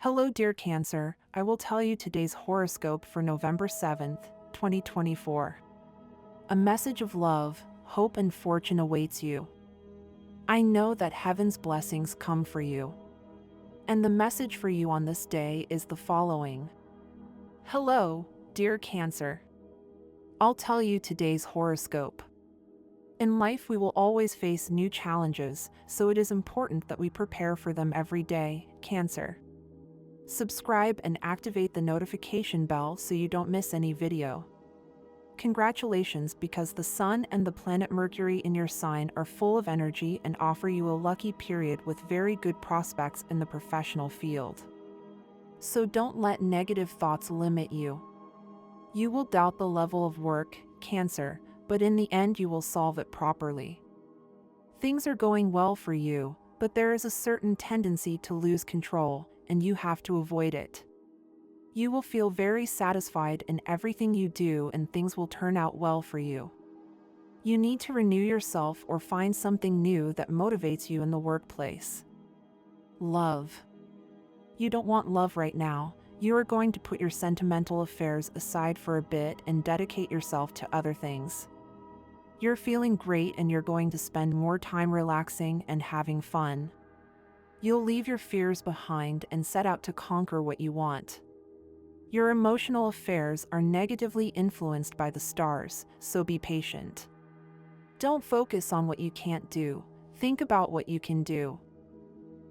Hello, dear Cancer. I will tell you today's horoscope for November 7th, 2024. A message of love, hope, and fortune awaits you. I know that heaven's blessings come for you. And the message for you on this day is the following. Hello, dear Cancer. I'll tell you today's horoscope. In life, we will always face new challenges, so it is important that we prepare for them every day, Cancer. Subscribe and activate the notification bell so you don't miss any video. Congratulations, because the Sun and the planet Mercury in your sign are full of energy and offer you a lucky period with very good prospects in the professional field. So don't let negative thoughts limit you. You will doubt the level of work, Cancer, but in the end you will solve it properly. Things are going well for you, but there is a certain tendency to lose control, and you have to avoid it. You will feel very satisfied in everything you do and things will turn out well for you. You need to renew yourself or find something new that motivates you in the workplace. Love. You don't want love right now. You are going to put your sentimental affairs aside for a bit and dedicate yourself to other things. You're feeling great and you're going to spend more time relaxing and having fun. You'll leave your fears behind and set out to conquer what you want. Your emotional affairs are negatively influenced by the stars, so be patient. Don't focus on what you can't do. Think about what you can do.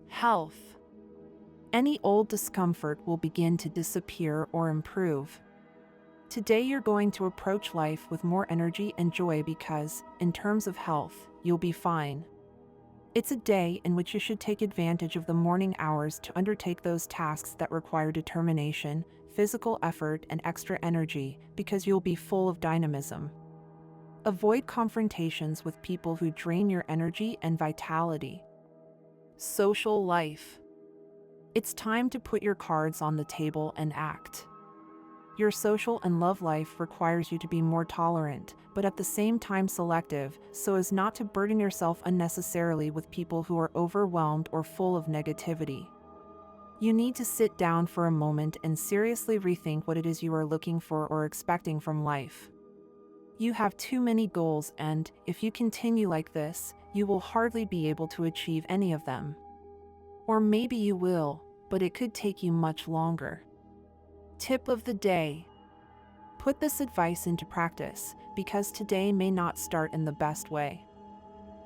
Health. Any old discomfort will begin to disappear or improve. Today you're going to approach life with more energy and joy because, in terms of health, you'll be fine. It's a day in which you should take advantage of the morning hours to undertake those tasks that require determination, physical effort, and extra energy, because you'll be full of dynamism. Avoid confrontations with people who drain your energy and vitality. Social life. It's time to put your cards on the table and act. Your social and love life requires you to be more tolerant, but at the same time selective, so as not to burden yourself unnecessarily with people who are overwhelmed or full of negativity. You need to sit down for a moment and seriously rethink what it is you are looking for or expecting from life. You have too many goals, and, if you continue like this, you will hardly be able to achieve any of them. Or maybe you will, but it could take you much longer. Tip of the day. Put this advice into practice, because today may not start in the best way.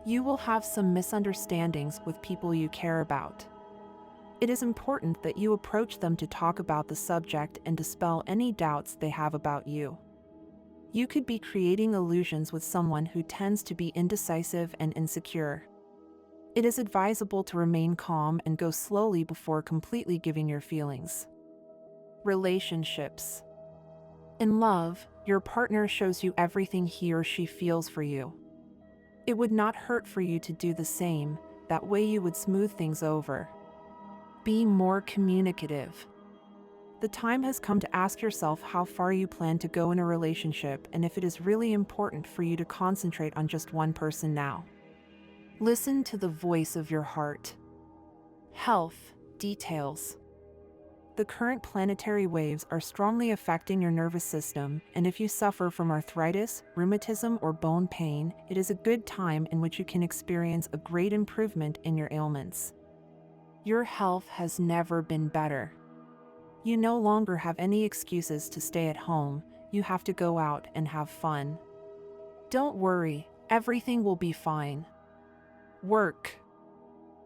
You will have some misunderstandings with people you care about. It is important that you approach them to talk about the subject and dispel any doubts they have about you. You could be creating illusions with someone who tends to be indecisive and insecure. It is advisable to remain calm and go slowly before completely giving your feelings. Relationships. In love, your partner shows you everything he or she feels for you. It would not hurt for you to do the same, that way you would smooth things over. Be more communicative. The time has come to ask yourself how far you plan to go in a relationship and if it is really important for you to concentrate on just one person now. Listen to the voice of your heart. Health details. The current planetary waves are strongly affecting your nervous system, and if you suffer from arthritis, rheumatism, or bone pain, it is a good time in which you can experience a great improvement in your ailments. Your health has never been better. You no longer have any excuses to stay at home. You have to go out and have fun. Don't worry, everything will be fine. Work.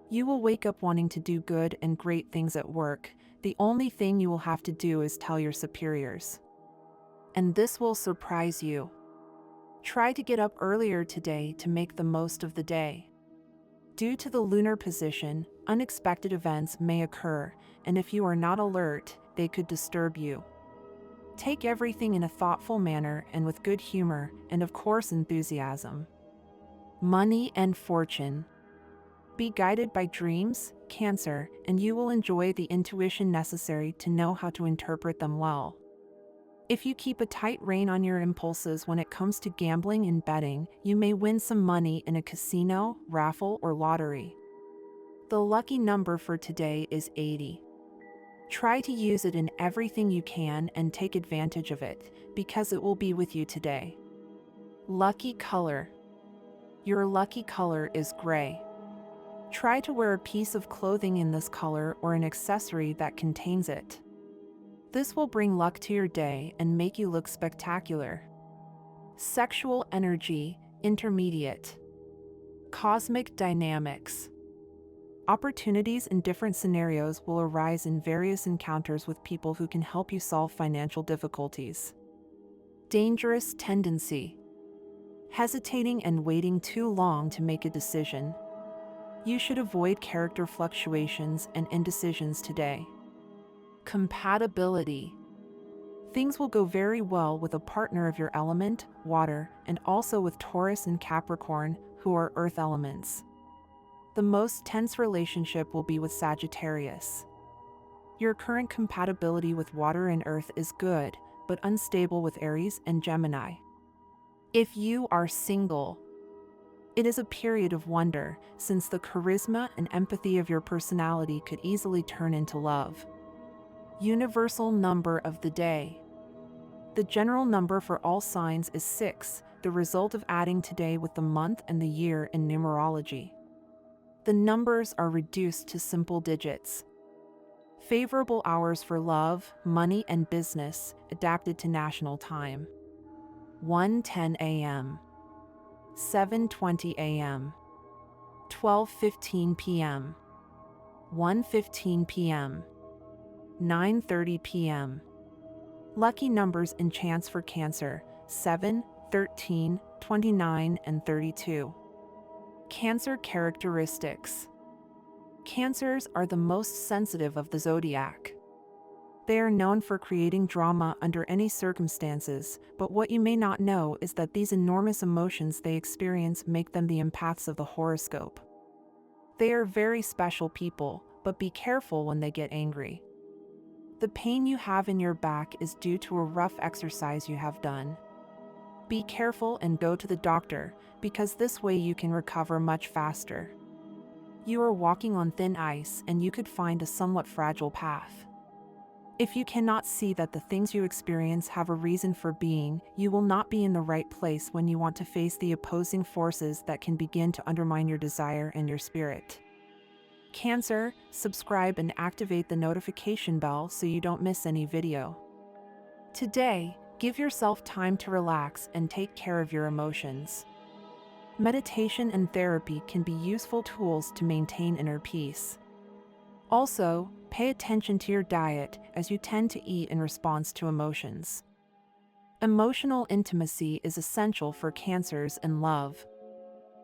You will wake up wanting to do good and great things at work. The only thing you will have to do is tell your superiors. And this will surprise you. Try to get up earlier today to make the most of the day. Due to the lunar position, unexpected events may occur, and if you are not alert, they could disturb you. Take everything in a thoughtful manner and with good humor, and of course enthusiasm. Money and fortune. Be guided by dreams, Cancer, and you will enjoy the intuition necessary to know how to interpret them well. If you keep a tight rein on your impulses when it comes to gambling and betting, you may win some money in a casino, raffle, or lottery. The lucky number for today is 80. Try to use it in everything you can and take advantage of it, because it will be with you today. Lucky color. Your lucky color is gray. Try to wear a piece of clothing in this color or an accessory that contains it. This will bring luck to your day and make you look spectacular. Sexual energy, intermediate. Cosmic dynamics. Opportunities in different scenarios will arise in various encounters with people who can help you solve financial difficulties. Dangerous tendency. Hesitating and waiting too long to make a decision. You should avoid character fluctuations and indecisions today. Compatibility. Things will go very well with a partner of your element, water, and also with Taurus and Capricorn, who are earth elements. The most tense relationship will be with Sagittarius. Your current compatibility with water and earth is good, but unstable with Aries and Gemini. If you are single, it is a period of wonder, since the charisma and empathy of your personality could easily turn into love. Universal number of the day. The general number for all signs is 6, the result of adding today with the month and the year in numerology. The numbers are reduced to simple digits. Favorable hours for love, money, and business, adapted to national time. 1:10 a.m. 7:20 a.m. 12:15 p.m. 1:15 p.m. 9:30 p.m. Lucky numbers and chance for Cancer, 7, 13, 29, and 32. Cancer characteristics. Cancers are the most sensitive of the zodiac. They are known for creating drama under any circumstances, but what you may not know is that these enormous emotions they experience make them the empaths of the horoscope. They are very special people, but be careful when they get angry. The pain you have in your back is due to a rough exercise you have done. Be careful and go to the doctor, because this way you can recover much faster. You are walking on thin ice and you could find a somewhat fragile path. If you cannot see that the things you experience have a reason for being, you will not be in the right place when you want to face the opposing forces that can begin to undermine your desire and your spirit. Cancer, subscribe and activate the notification bell so you don't miss any video. Today, give yourself time to relax and take care of your emotions. Meditation and therapy can be useful tools to maintain inner peace. Also, pay attention to your diet as you tend to eat in response to emotions. Emotional intimacy is essential for Cancers in love.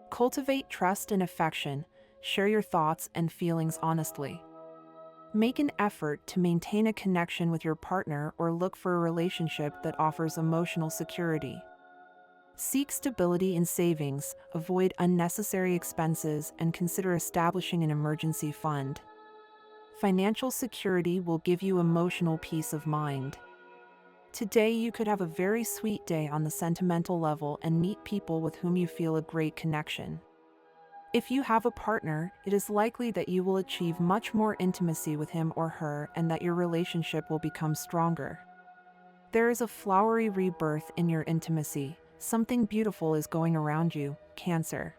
Cultivate trust and affection, share your thoughts and feelings honestly. Make an effort to maintain a connection with your partner or look for a relationship that offers emotional security. Seek stability in savings, avoid unnecessary expenses, and consider establishing an emergency fund. Financial security will give you emotional peace of mind. Today you could have a very sweet day on the sentimental level and meet people with whom you feel a great connection. If you have a partner, it is likely that you will achieve much more intimacy with him or her and that your relationship will become stronger. There is a flowery rebirth in your intimacy. Something beautiful is going around you, Cancer.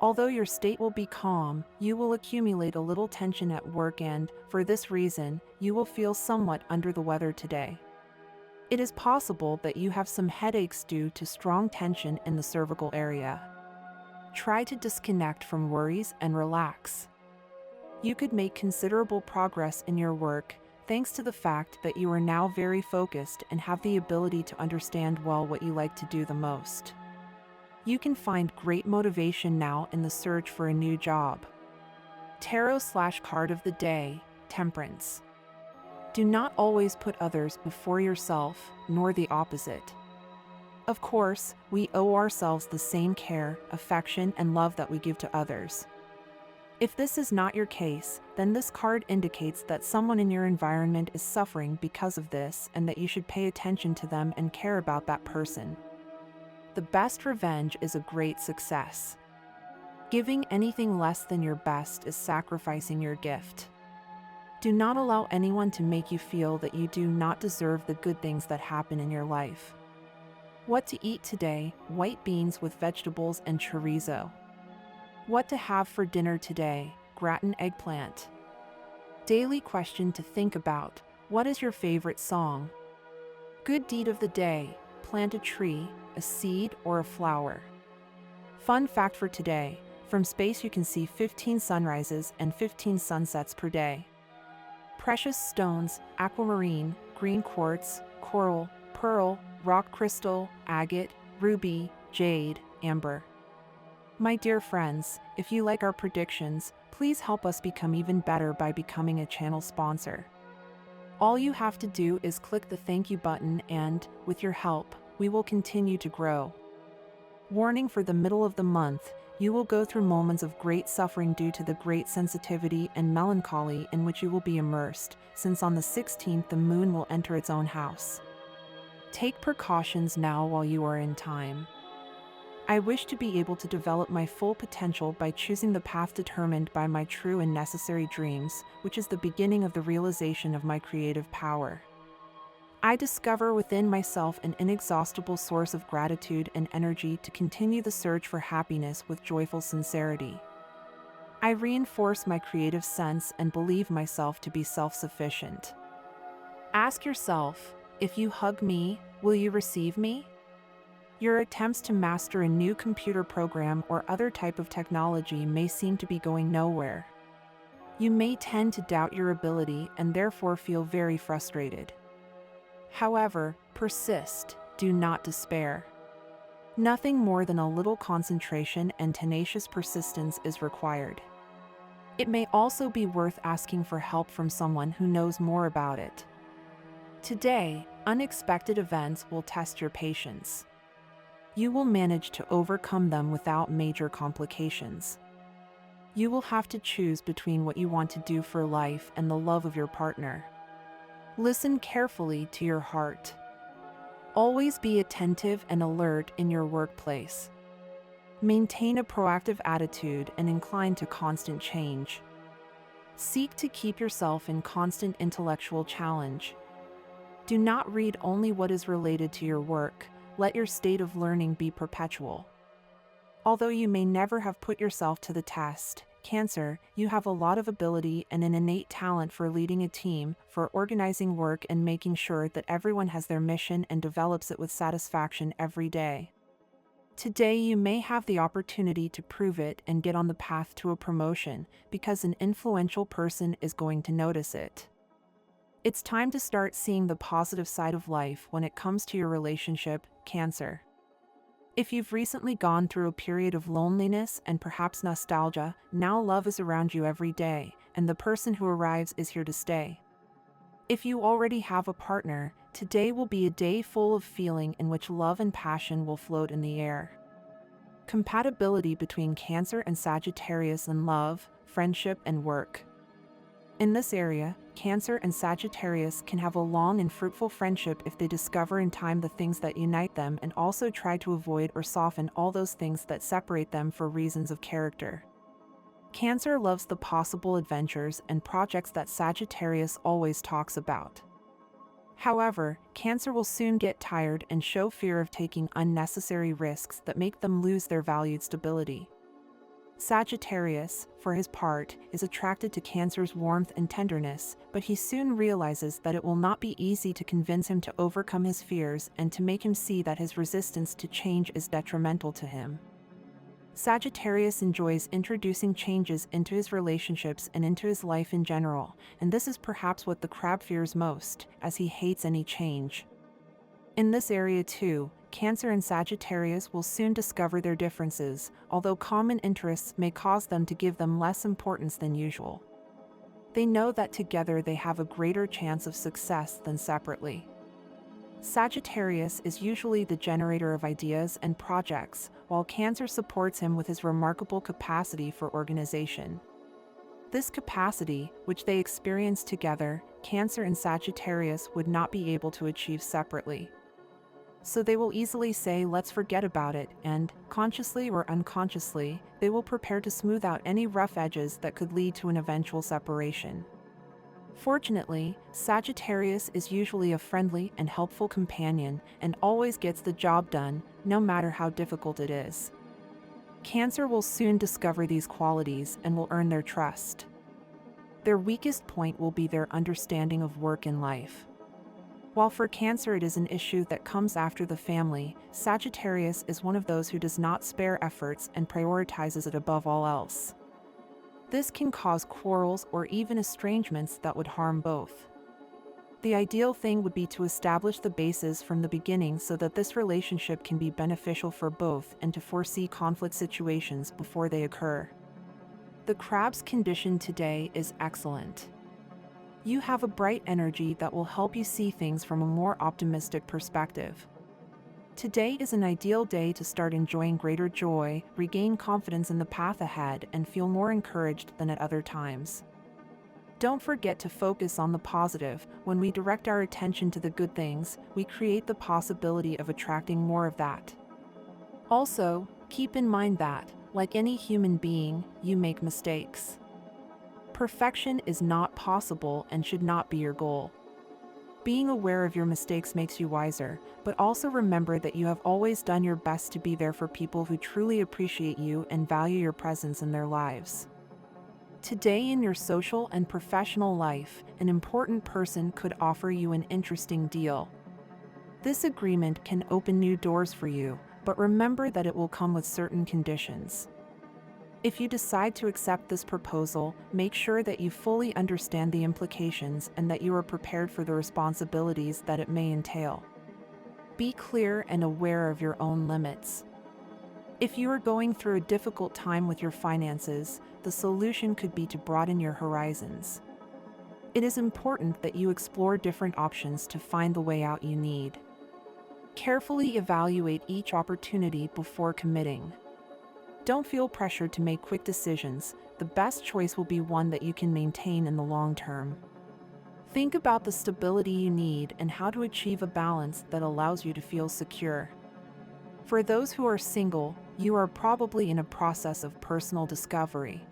Although your state will be calm, you will accumulate a little tension at work and, for this reason, you will feel somewhat under the weather today. It is possible that you have some headaches due to strong tension in the cervical area. Try to disconnect from worries and relax. You could make considerable progress in your work, thanks to the fact that you are now very focused and have the ability to understand well what you like to do the most. You can find great motivation now in the search for a new job. Tarot/card of the day, Temperance. Do not always put others before yourself, nor the opposite. Of course, we owe ourselves the same care, affection, and love that we give to others. If this is not your case, then this card indicates that someone in your environment is suffering because of this and that you should pay attention to them and care about that person. The best revenge is a great success. Giving anything less than your best is sacrificing your gift. Do not allow anyone to make you feel that you do not deserve the good things that happen in your life. What to eat today: white beans with vegetables and chorizo. What to have for dinner today: gratin eggplant. Daily question to think about: what is your favorite song? Good deed of the day: plant a tree, a seed, or a flower. Fun fact for today: from space you can see 15 sunrises and 15 sunsets per day. Precious stones: aquamarine, green quartz, coral, pearl, rock crystal, agate, ruby, jade, amber. My dear friends, if you like our predictions, please help us become even better by becoming a channel sponsor. All you have to do is click the thank you button and, with your help, we will continue to grow. Warning: for the middle of the month, you will go through moments of great suffering due to the great sensitivity and melancholy in which you will be immersed, since on the 16th the moon will enter its own house. Take precautions now while you are in time. I wish to be able to develop my full potential by choosing the path determined by my true and necessary dreams, which is the beginning of the realization of my creative power. I discover within myself an inexhaustible source of gratitude and energy to continue the search for happiness with joyful sincerity. I reinforce my creative sense and believe myself to be self-sufficient. Ask yourself: if you hug me, will you receive me? Your attempts to master a new computer program or other type of technology may seem to be going nowhere. You may tend to doubt your ability and therefore feel very frustrated. However, persist, do not despair. Nothing more than a little concentration and tenacious persistence is required. It may also be worth asking for help from someone who knows more about it. Today, unexpected events will test your patience. You will manage to overcome them without major complications. You will have to choose between what you want to do for life and the love of your partner. Listen carefully to your heart. Always be attentive and alert in your workplace. Maintain a proactive attitude and incline to constant change. Seek to keep yourself in constant intellectual challenge. Do not read only what is related to your work. Let your state of learning be perpetual. Although you may never have put yourself to the test, Cancer, you have a lot of ability and an innate talent for leading a team, for organizing work and making sure that everyone has their mission and develops it with satisfaction every day. Today you may have the opportunity to prove it and get on the path to a promotion, because an influential person is going to notice it. It's time to start seeing the positive side of life when it comes to your relationship, Cancer. If you've recently gone through a period of loneliness and perhaps nostalgia, now love is around you every day, and the person who arrives is here to stay. If you already have a partner, today will be a day full of feeling in which love and passion will float in the air. Compatibility between Cancer and Sagittarius in love, friendship, and work. In this area, Cancer and Sagittarius can have a long and fruitful friendship if they discover in time the things that unite them and also try to avoid or soften all those things that separate them for reasons of character. Cancer loves the possible adventures and projects that Sagittarius always talks about. However, Cancer will soon get tired and show fear of taking unnecessary risks that make them lose their valued stability. Sagittarius, for his part, is attracted to Cancer's warmth and tenderness, but he soon realizes that it will not be easy to convince him to overcome his fears and to make him see that his resistance to change is detrimental to him. Sagittarius enjoys introducing changes into his relationships and into his life in general, and this is perhaps what the crab fears most, as he hates any change. In this area too, Cancer and Sagittarius will soon discover their differences, although common interests may cause them to give them less importance than usual. They know that together they have a greater chance of success than separately. Sagittarius is usually the generator of ideas and projects, while Cancer supports him with his remarkable capacity for organization. This capacity, which they experience together, Cancer and Sagittarius would not be able to achieve separately. So they will easily say, let's forget about it, and, consciously or unconsciously, they will prepare to smooth out any rough edges that could lead to an eventual separation. Fortunately, Sagittarius is usually a friendly and helpful companion and always gets the job done, no matter how difficult it is. Cancer will soon discover these qualities and will earn their trust. Their weakest point will be their understanding of work and life. While for Cancer it is an issue that comes after the family, Sagittarius is one of those who does not spare efforts and prioritizes it above all else. This can cause quarrels or even estrangements that would harm both. The ideal thing would be to establish the basis from the beginning so that this relationship can be beneficial for both and to foresee conflict situations before they occur. The Crab's condition today is excellent. You have a bright energy that will help you see things from a more optimistic perspective. Today is an ideal day to start enjoying greater joy, regain confidence in the path ahead, and feel more encouraged than at other times. Don't forget to focus on the positive. When we direct our attention to the good things, we create the possibility of attracting more of that. Also, keep in mind that, like any human being, you make mistakes. Perfection is not possible and should not be your goal. Being aware of your mistakes makes you wiser, but also remember that you have always done your best to be there for people who truly appreciate you and value your presence in their lives. Today in your social and professional life, an important person could offer you an interesting deal. This agreement can open new doors for you, but remember that it will come with certain conditions. If you decide to accept this proposal, make sure that you fully understand the implications and that you are prepared for the responsibilities that it may entail. Be clear and aware of your own limits. If you are going through a difficult time with your finances, the solution could be to broaden your horizons. It is important that you explore different options to find the way out you need. Carefully evaluate each opportunity before committing. Don't feel pressured to make quick decisions. The best choice will be one that you can maintain in the long term. Think about the stability you need and how to achieve a balance that allows you to feel secure. For those who are single, you are probably in a process of personal discovery.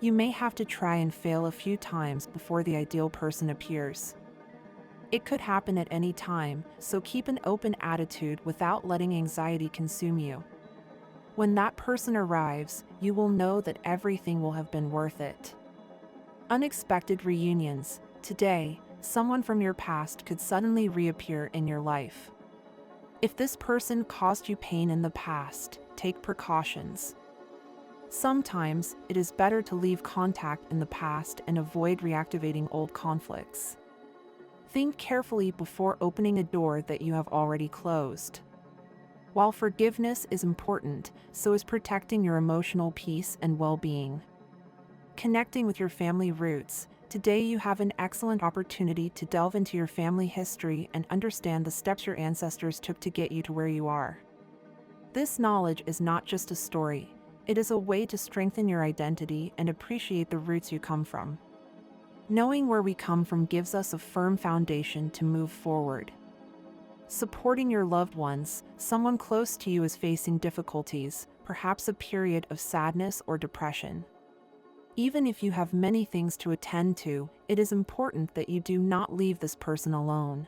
You may have to try and fail a few times before the ideal person appears. It could happen at any time, so keep an open attitude without letting anxiety consume you. When that person arrives, you will know that everything will have been worth it. Unexpected reunions. Today, someone from your past could suddenly reappear in your life. If this person caused you pain in the past, take precautions. Sometimes, it is better to leave contact in the past and avoid reactivating old conflicts. Think carefully before opening a door that you have already closed. While forgiveness is important, so is protecting your emotional peace and well-being. Connecting with your family roots. Today you have an excellent opportunity to delve into your family history and understand the steps your ancestors took to get you to where you are. This knowledge is not just a story, it is a way to strengthen your identity and appreciate the roots you come from. Knowing where we come from gives us a firm foundation to move forward. Supporting your loved ones. Someone close to you is facing difficulties, perhaps a period of sadness or depression. Even if you have many things to attend to, it is important that you do not leave this person alone.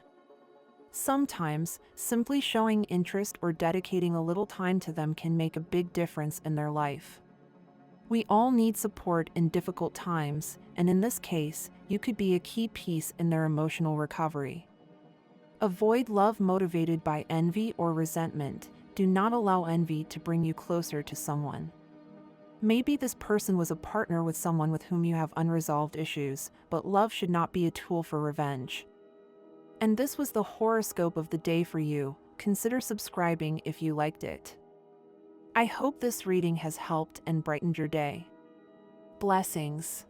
Sometimes, simply showing interest or dedicating a little time to them can make a big difference in their life. We all need support in difficult times, and in this case, you could be a key piece in their emotional recovery. Avoid love motivated by envy or resentment. Do not allow envy to bring you closer to someone. Maybe this person was a partner with someone with whom you have unresolved issues, but love should not be a tool for revenge. And this was the horoscope of the day for you. Consider subscribing if you liked it. I hope this reading has helped and brightened your day. Blessings.